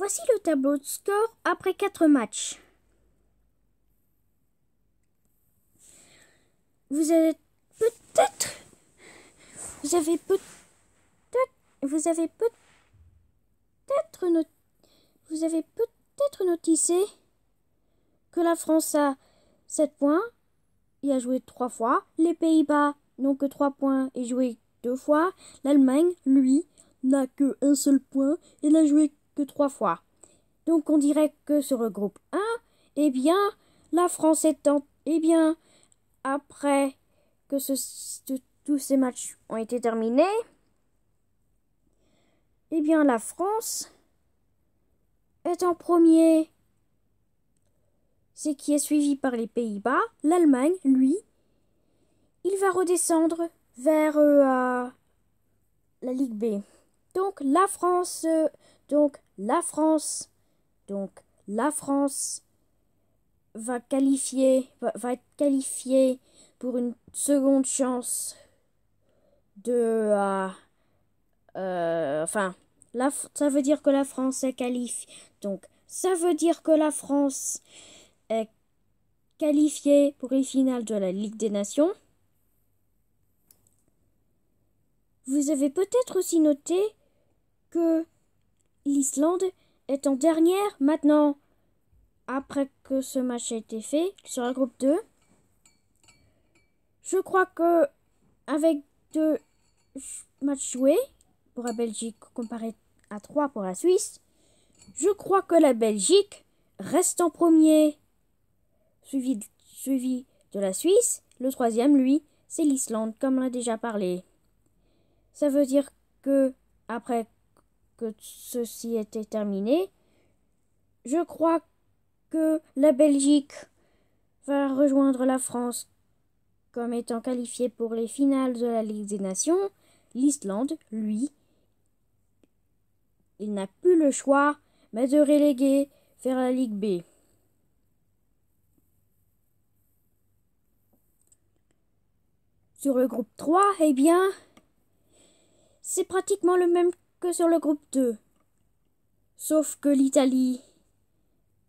Voici le tableau de score après 4 matchs. Vous avez peut-être noticé que la France a 7 points et a joué 3 fois. Les Pays-Bas n'ont que 3 points et joué 2 fois. L'Allemagne, lui, n'a que un seul point et n'a joué que 3 fois. Donc on dirait que sur le groupe 1, eh bien, la France après que tous ces matchs ont été terminés, eh bien, la France est en premier. C'est qui est suivi par les Pays-Bas. L'Allemagne, lui, il va redescendre vers la Ligue B. Donc la France va être qualifiée pour une seconde chance ça veut dire que la France est qualifiée. Donc ça veut dire que la France est qualifiée pour les finales de la Ligue des Nations. Vous avez peut-être aussi noté que l'Islande est en dernière maintenant, après que ce match a été fait sur le groupe 2. Je crois que avec 2 matchs joués pour la Belgique comparé à 3 pour la Suisse, je crois que la Belgique reste en premier, suivi de la Suisse. Le troisième, lui, c'est l'Islande, comme on a déjà parlé. Ça veut dire que, après que ceci était terminé, je crois que la Belgique va rejoindre la France comme étant qualifiée pour les finales de la Ligue des Nations. L'Islande, lui, il n'a plus le choix, mais de reléguer vers la Ligue B. Sur le groupe 3, eh bien, c'est pratiquement le même que sur le groupe 2. Sauf que l'Italie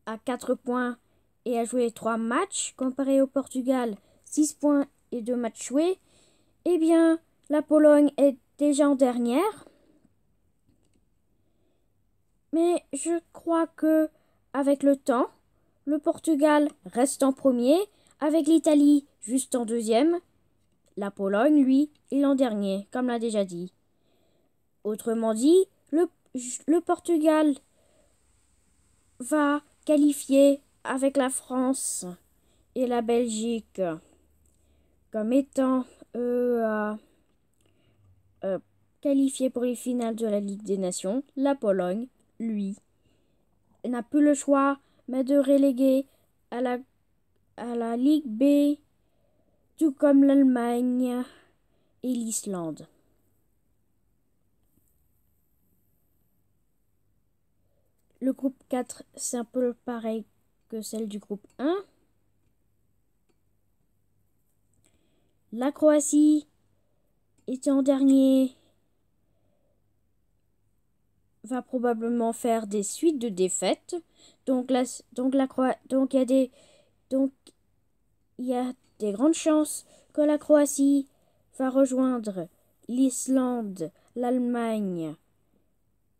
a 4 points et a joué 3 matchs, comparé au Portugal, 6 points et 2 matchs joués. Eh bien, la Pologne est déjà en dernière. Mais je crois que, avec le temps, le Portugal reste en premier, avec l'Italie juste en deuxième. La Pologne, lui, est en dernier, comme l'a déjà dit. Autrement dit, le Portugal va qualifier avec la France et la Belgique comme étant qualifiés pour les finales de la Ligue des Nations. La Pologne, lui, n'a plus le choix mais de reléguer à la Ligue B, tout comme l'Allemagne et l'Islande. Le groupe 4, c'est un peu pareil que celle du groupe 1. La Croatie était en dernier, va probablement faire des suites de défaites. Donc il y a des grandes chances que la Croatie va rejoindre l'Islande, l'Allemagne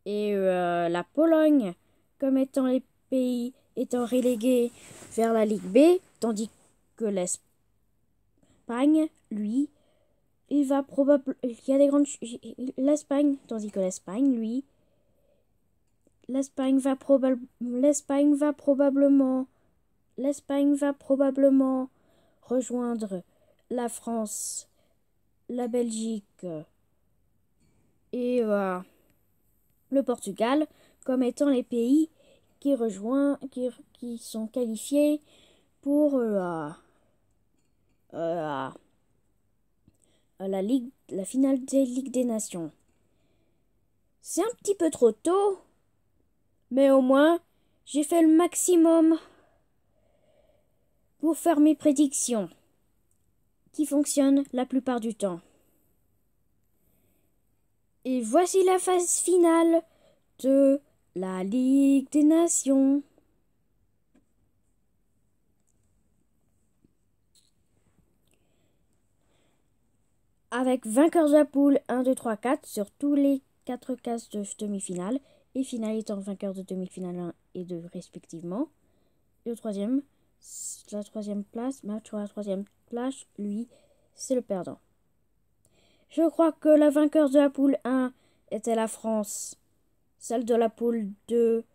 et la Pologne comme étant les pays étant relégués vers la Ligue B, tandis que l'Espagne, lui, l'Espagne va probablement rejoindre la France, la Belgique et le Portugal comme étant les pays qui sont qualifiés pour la finale des Ligues des Nations. C'est un petit peu trop tôt, mais au moins j'ai fait le maximum pour faire mes prédictions, qui fonctionnent la plupart du temps. Et voici la phase finale de la Ligue des Nations. Avec vainqueurs de la poule 1, 2, 3, 4 sur tous les 4 cases de demi-finale et finale étant vainqueur de demi-finale 1 et 2 respectivement. La troisième place, match pour la troisième place, lui, c'est le perdant. Je crois que la vainqueur de la poule 1 était la France. Celle de la poule 2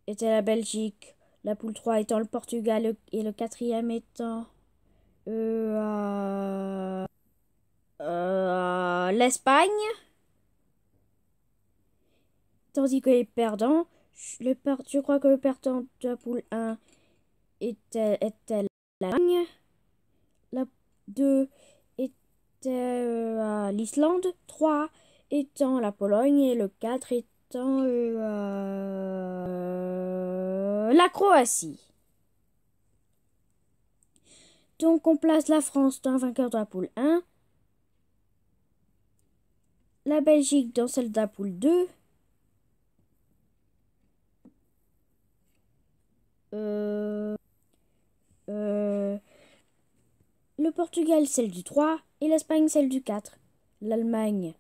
était la Belgique. La poule 3 étant le Portugal et le quatrième étant l'Espagne. Tandis que les perdants, je crois que le perdant de la poule 1 était l'Allemagne. La 2 était l'Islande. 3 étant la Pologne et le 4 étant la Croatie. Donc on place la France dans le vainqueur de la poule 1, la Belgique dans celle de la poule 2, le Portugal celle du 3 et l'Espagne celle du 4. L'Allemagne,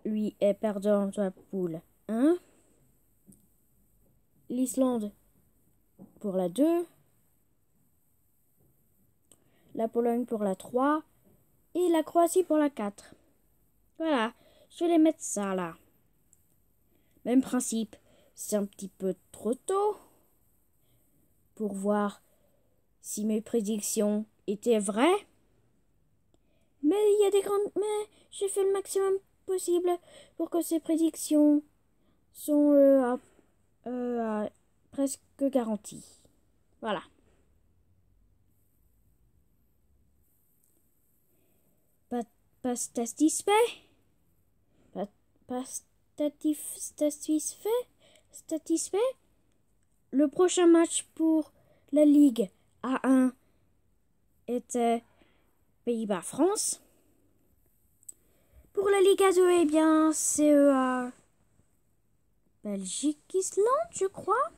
lui, est perdant de la poule 1. L'Islande pour la 2. La Pologne pour la 3. Et la Croatie pour la 4. Voilà, je vais les mettre ça là. Même principe, c'est un petit peu trop tôt pour voir si mes prédictions étaient vraies. Mais il y a des grandes... Mais j'ai fait le maximum possible pour que ces prédictions sont presque garanties. Voilà. Pas satisfait? Pas satisfait? Le prochain match pour la Ligue A1 était Pays-Bas-France. Pour la Ligue A2, eh bien, c'est Belgique-Islande, je crois.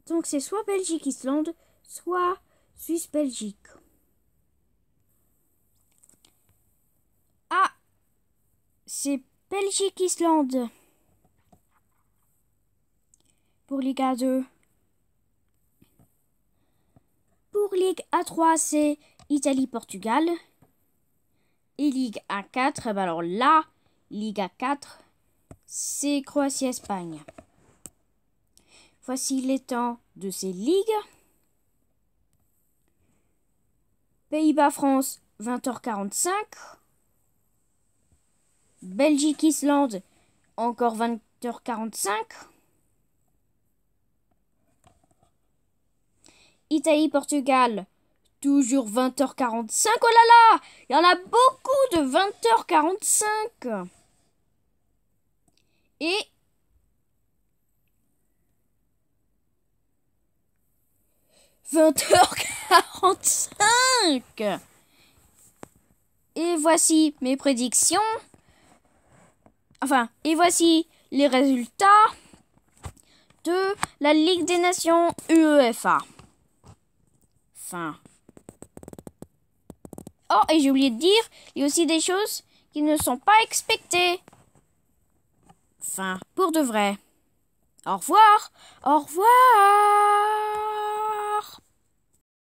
Donc, c'est soit Belgique-Islande, soit Suisse-Belgique. Ah, c'est Belgique-Islande pour Ligue A2. Pour Ligue A3, c'est Italie-Portugal. Et Ligue A4, eh ben alors là, Ligue A4, c'est Croatie-Espagne. Voici les temps de ces ligues. Pays-Bas-France, 20h45. Belgique-Islande, encore 20h45. Italie-Portugal, toujours 20h45. Oh là là, il y en a beaucoup de 20h45. Et « 20h45 » Et voici mes prédictions. Et voici les résultats de la Ligue des Nations UEFA. Oh, et j'ai oublié de dire, il y a aussi des choses qui ne sont pas expectées. Pour de vrai. Au revoir. Au revoir.